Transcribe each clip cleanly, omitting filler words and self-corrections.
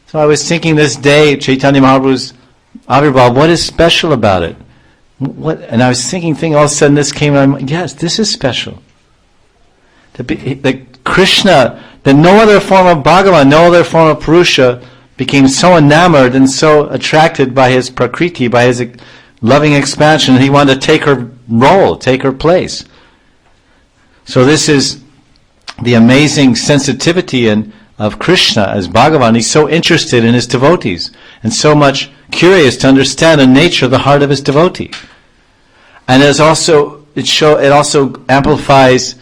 So I was thinking this day, Chaitanya Mahaprabhu's Avirbhav, what is special about it? And I was thinking, all of a sudden this came to my mind, yes, this is special. That Krishna, that no other form of Bhagavan, no other form of Purusha became so enamored and so attracted by his prakriti, by his loving expansion, he wanted to take her role, take her place. So this is the amazing sensitivity of Krishna as Bhagavan. He's so interested in his devotees and so much curious to understand the nature of the heart of his devotee. And it also amplifies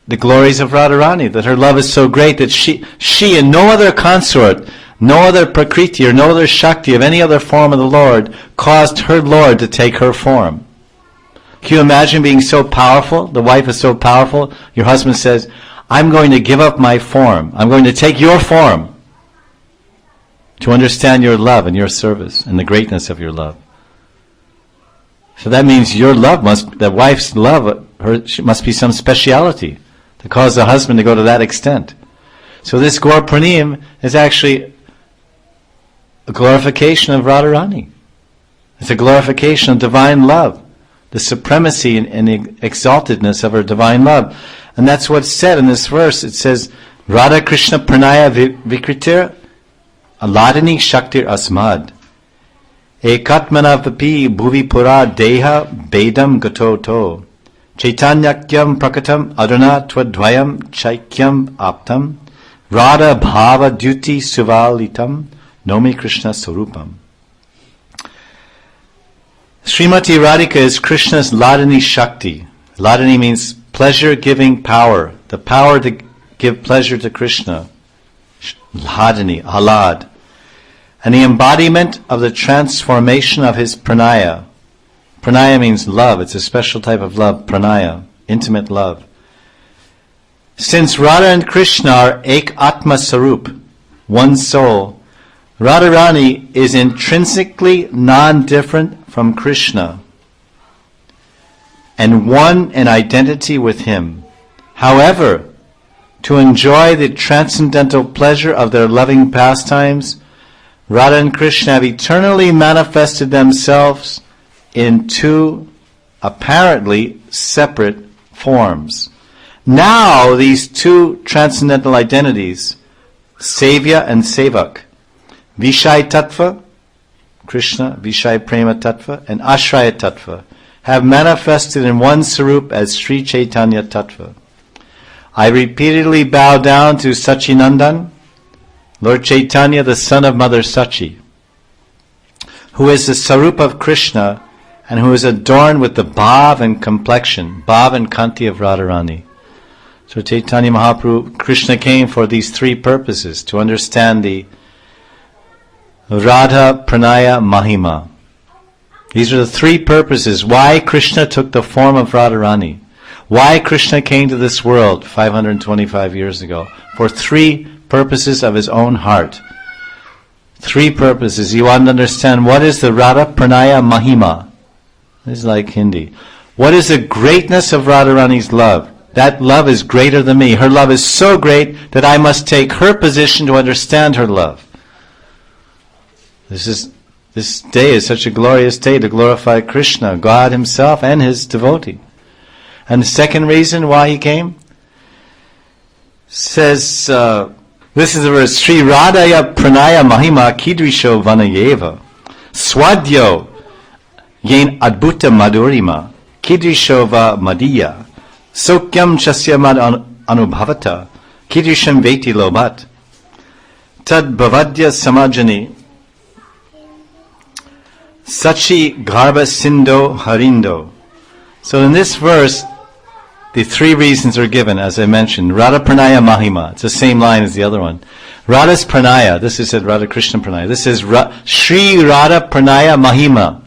the glories of Radharani, that her love is so great that she and no other consort, no other prakriti or no other shakti of any other form of the Lord caused her Lord to take her form. Can you imagine being so powerful? The wife is so powerful. Your husband says, I'm going to give up my form. I'm going to take your form to understand your love and your service and the greatness of your love. So that means your love the wife's love, she must be some speciality to cause the husband to go to that extent. So this Gaur Pranim is actually a glorification of Radharani. It's a glorification of divine love, the supremacy and the exaltedness of her divine love. And that's what's said in this verse. It says, Radha Krishna Pranaya Vikritir Aladini Shaktir Asmad Ekatmana Vapi Bhuvi Pura Deha Bedam Gatoto Chaitanyakyam Prakatam Adana Twadvayam Chaikyam Aptam Radha Bhava Duti Suvalitam Nomi Krishna Sarupam. Srimati Radhika is Krishna's Ladini Shakti. Ladini means pleasure-giving power, the power to give pleasure to Krishna. Ladini, Alad. And the embodiment of the transformation of his pranaya. Pranaya means love. It's a special type of love, pranaya, intimate love. Since Radha and Krishna are Ek Atma Sarup, one soul, Radharani is intrinsically non-different from Krishna and one in identity with him. However, to enjoy the transcendental pleasure of their loving pastimes, Radha and Krishna have eternally manifested themselves in two apparently separate forms. Now these two transcendental identities, Sevya and Sevak, Vishai Tattva, Krishna, Vishai Prema Tattva, and Ashraya Tattva, have manifested in one Sarup as Sri Chaitanya Tattva. I repeatedly bow down to Sachinandan, Lord Chaitanya, the son of Mother Sachi, who is the Sarup of Krishna and who is adorned with the bhav and complexion, bhav and kanti of Radharani. So Chaitanya Mahaprabhu, Krishna came for these three purposes, to understand the Radha Pranaya Mahima. These are the three purposes why Krishna took the form of Radharani, why Krishna came to this world 525 years ago, for three purposes of his own heart. Three purposes. You want to understand what is the Radha Pranaya Mahima. This is like Hindi. What is the greatness of Radharani's love? That love is greater than me. Her love is so great that I must take her position to understand her love. This day is such a glorious day to glorify Krishna, God himself and his devotee. And the second reason why he came says, this is the verse, Sri Radhaya Pranaya Mahima Kidrisho Vanayeva Swadyo Yen Adbhuta Madhurima Kidrisho Va Madiya Sokyam Chasya Mad Anubhavata Kidrisham Veti Lobat Tad Bhavadya Samajani Sachi Garba Sindo Harindo. So in this verse, the three reasons are given, as I mentioned. Radha Pranaya Mahima. It's the same line as the other one. Radha's Pranaya. This is Radha Krishna Pranaya. This is Sri Radha Pranaya Mahima.